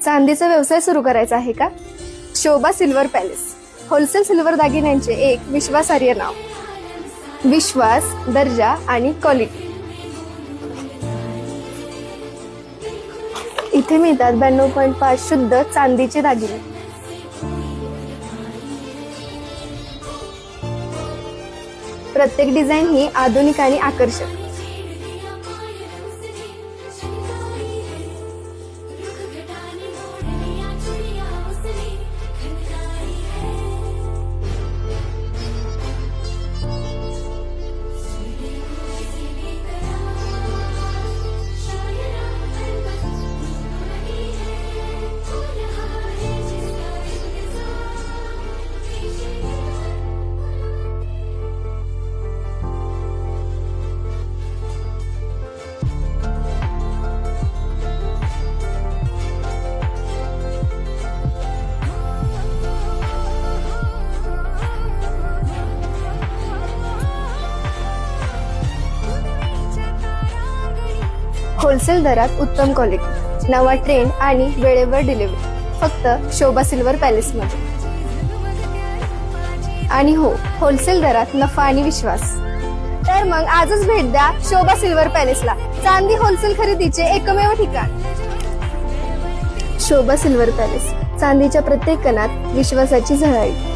चांदीचा व्यवसाय सुरू करायचा आहे का? शोभा सिल्वर पॅलेस, होलसेल सिल्वर दागिन्यांचे एक विश्वासार्ह नाव. विश्वास, दर्जा आणि क्वालिटी. इथे मिळतात 92.5 शुद्ध चांदीचे दागिने. प्रत्येक डिझाईन ही आधुनिक आणि आकर्षक. होलसेल दरात उत्तम क्वालिटी, नवा ट्रेंड आणि वेळेवर डिलिव्हरी. फक्त शोभा सिल्वर पॅलेस मध्ये. आणि हो, होलसेल दरात नफा आणि विश्वास. तर मग आजच भेट द्या शोभा सिल्वर पॅलेसला, चांदी होलसेल खरेदीचे एकमेव ठिकाण. शोभा सिल्वर पॅलेस, चांदीच्या प्रत्येक कणात विश्वासाची झळाळी.